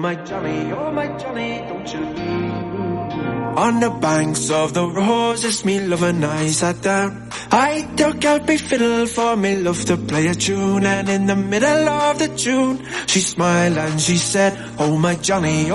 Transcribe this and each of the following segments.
my Johnny, don't you leave. On the banks of the roses, me love and I sat down. I took out me fiddle for me love to play a tune, and in the middle of the tune, she smiled and she said, oh my Johnny,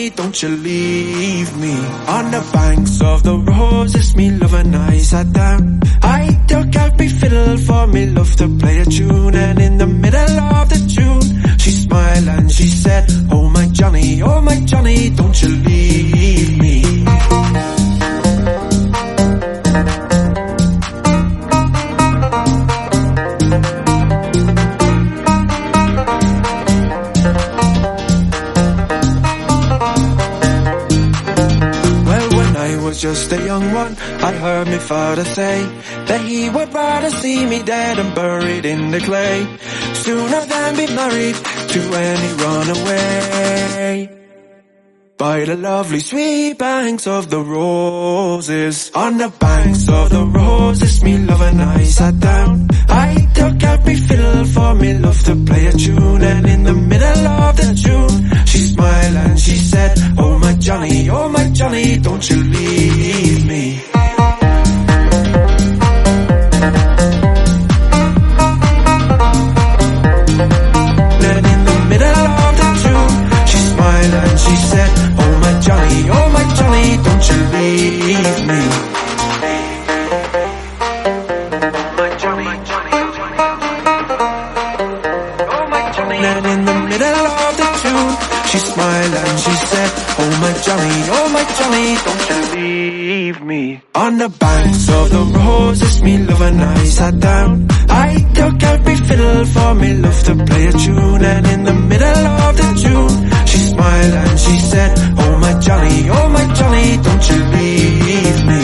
don't you leave me. On the banks of the roses, me love and I sat down. I took out me fiddle for me love to play a tune, and in the middle of the tune, she smiled and she said, oh my Johnny, don't you leave me. Just a young one, I heard me father say that he would rather see me dead and buried in the clay sooner than be married to any runaway. By the lovely sweet banks of the roses, on the banks of the roses, me love and I sat down. I took out me fiddle for me love to play a tune, and in the middle of the tune, she smiled and she said, oh my Johnny, don't you leave me. Then in the middle of the tune, she smiled and she said, oh my Johnny, don't you leave me. Then in the middle of the tune, she smiled and she said, oh my Johnny, don't you leave me. On the banks of the roses, me love and I sat down. I took out me fiddle for me love to play a tune, and in the middle of the tune, she smiled and she said, oh my Johnny, don't you leave me.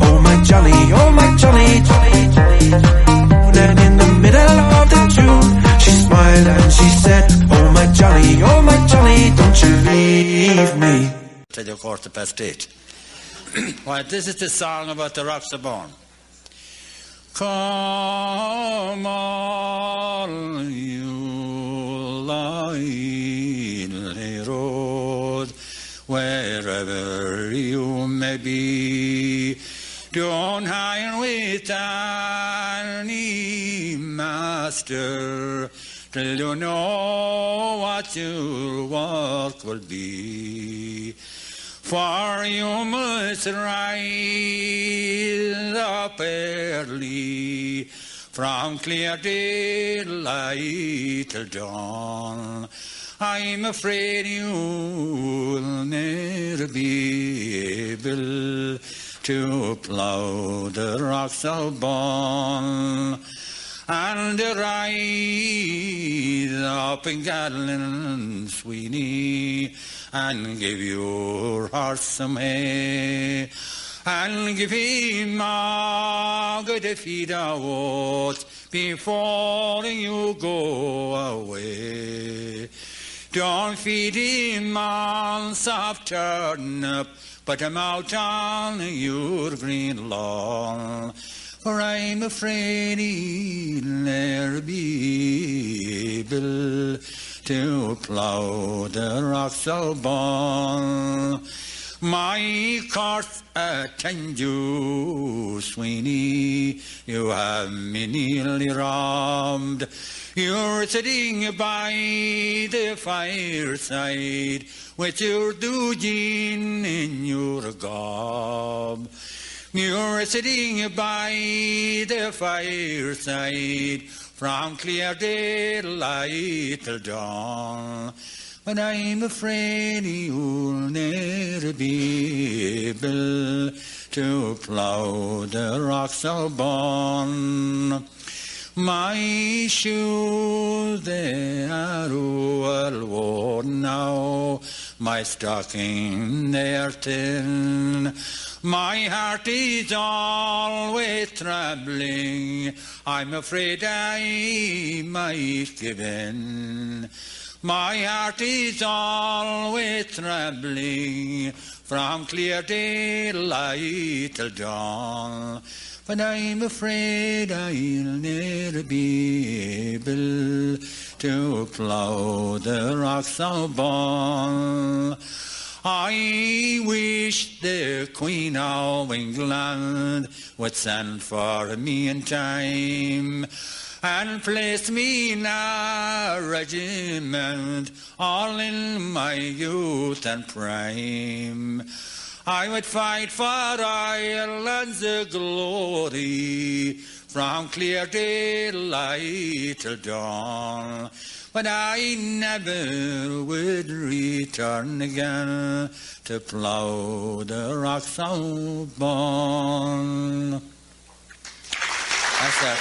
Oh my Johnny, then in the middle of the tune, she smiled and she said, oh my Johnny, don't you leave me. Tell you 8:15. Why, this is the song about the rocks are born. Come on, you lonely road, wherever you may be, don't hire with any master till you know what your work will be. For you must rise up early from clear daylight till dawn. I'm afraid you'll never be able to plough the rocks of Bon and rise up in Gatlin, Sweeney, and give your horse some hay, and give him a good feed of oats before you go away. Don't feed him on soft turnip, put him out on your green lawn, for I'm afraid he'll ne'er be able to plough the rocks of Bon. My course attend you, Sweeney, you have me nearly robbed. You're sitting by the fireside with your doogin in your gob. You're sitting by the fireside from clear daylight till dawn, but I'm afraid you'll never be able to plough the rocks of Bon. My shoes, they are well worn now, my stocking, they are thin. My heart is always trembling, I'm afraid I might give in. My heart is always trembling from clear daylight till dawn, but I'm afraid I'll never be able to plough the rocks of Ball. I wish the Queen of England would send for me in time and place me in a regiment all in my youth and prime. I would fight for Ireland's glory from clear daylight till dawn, but I never would return again to plough the rocks of Ball. That's it.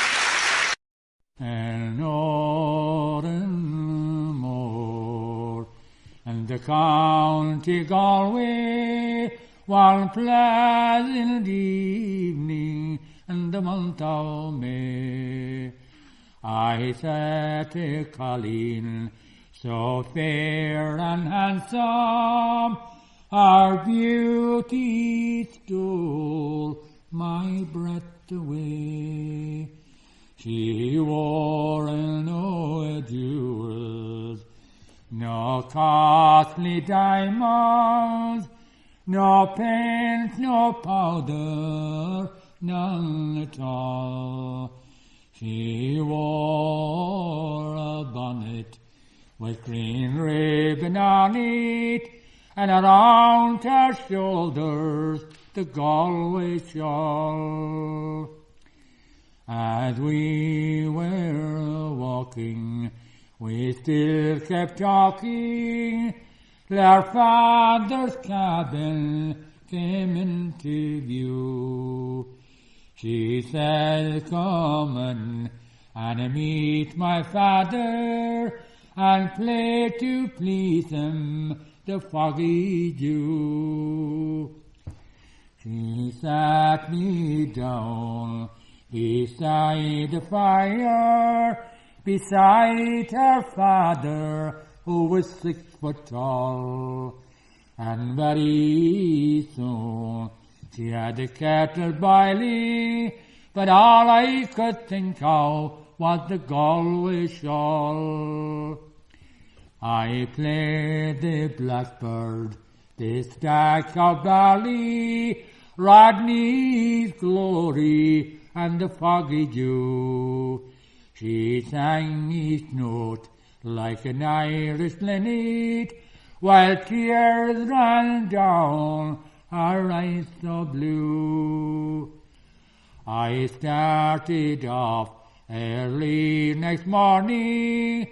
And more and the county Galway, one pleasant evening in the month of May, I sat a Colleen, so fair and handsome, our beauty stole my breath away. She wore no jewels, no costly diamonds, no paint, no powder, none at all. She wore a bonnet with green ribbon on it, and around her shoulders the Galway shawl. As we were walking, we still kept talking, till our father's cabin came into view. She said, "Come and meet my father, and play to please him the Foggy Jew." She sat me down beside the fire, beside her father, who was 6 foot tall. And very soon she had the kettle boiling, but all I could think of was the Galway shawl. I played the blackbird, the stack of barley, Rodney's glory, and the Foggy Jew. She sang each note like an Irish linnet, while tears ran down her eyes so blue. I started off early next morning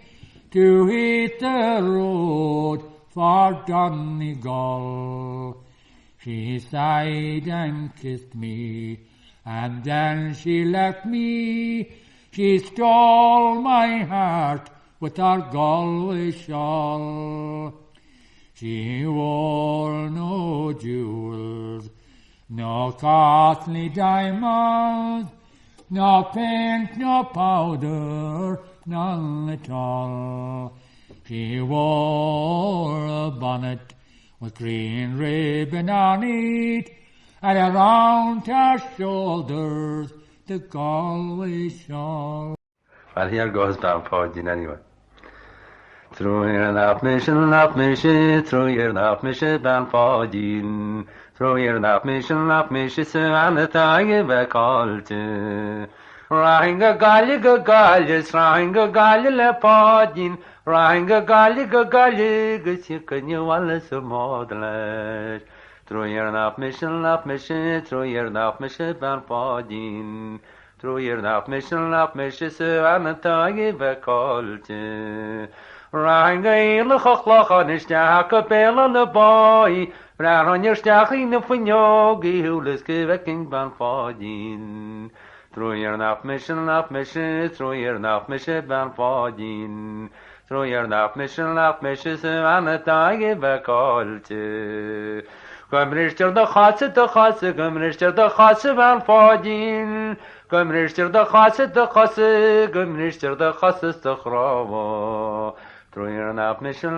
to hit the road for Donegal. She sighed and kissed me, and then she left me. She stole my heart with her Galway shawl. She wore no jewels, no costly diamonds, no paint, no powder, none at all. She wore a bonnet with green ribbon on it, and around her shoulders the Galway shawl. Well, here goes down Foggy anyway. Through your nap mission, through your nap mission, down Foggy. Through your nap mission, so and the tie back all to. Ranga galli, ranga galli le Foggy. Ranga galli, gushikan you all so model. Through your nap mission, through your nap mission, down Foggy. Through your nap mission, so and the tie back all to. Ranga in the hochloch on his jack a bell on the boy, ran on your stacking the funyogi who is giving ban Foggy. Through your nap mission, through your nap mission, ban Foggy. Through your nap mission, so and the tie back all to. Gumrister the Hotse, Gumrister the Hotse van Foggy. Gumrister the Hotse, Gumrister the Hotse the Chrovo. Troyer nach mische,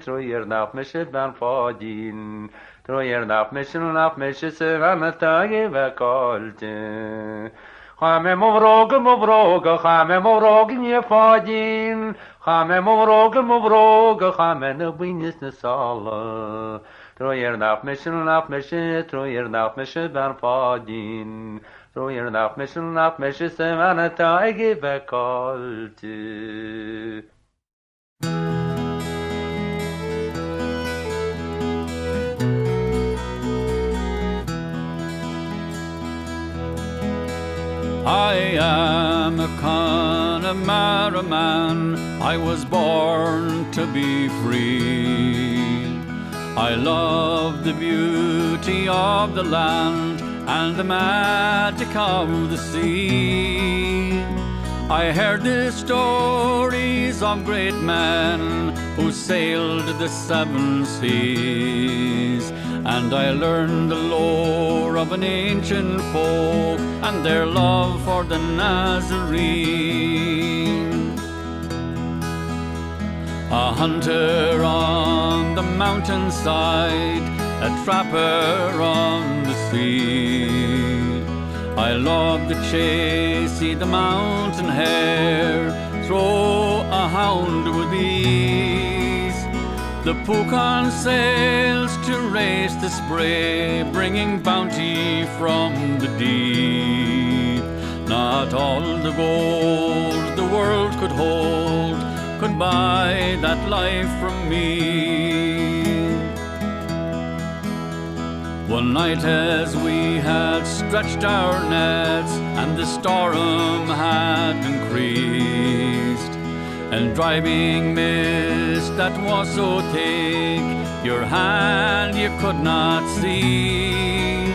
troyer nach mische ban fodin. Troyer nach mische, se van tage vakolte. Chame moroge, nie fodin. Chame moroge, chame ne winis ne sala. Troyer nach mische, troyer nach mische ban fodin. Troyer nach mische, se van tage vakolte. I am a Connemara man, I was born to be free. I love the beauty of the land and the magic of the sea. I heard the stories of great men who sailed the seven seas, and I learned the lore of an ancient folk and their love for the Nazarene. A hunter on the mountainside, a trapper on the sea. I love the chase, see the mountain hare, throw a hound with ease. The Pucon sails to race the spray, bringing bounty from the deep. Not all the gold the world could hold could buy that life from me. One night as we had stretched our nets and the storm had increased, and driving mist that was so thick your hand you could not see.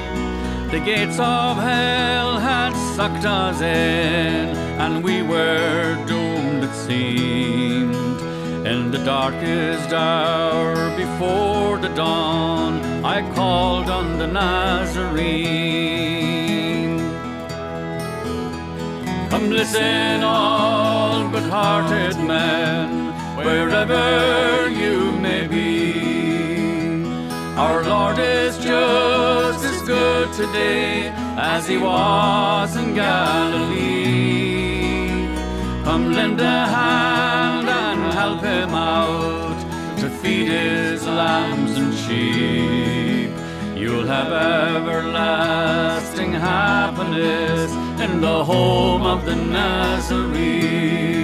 The gates of hell had sucked us in, and we were doomed it seemed. In the darkest hour before the dawn, I called on the Nazarene. Come listen, all good-hearted men, wherever you may be. Our Lord is just as good today as he was in Galilee. Come lend a hand and help him out to feed his lambs and sheep. You'll have everlasting happiness in the home of the Nazarene.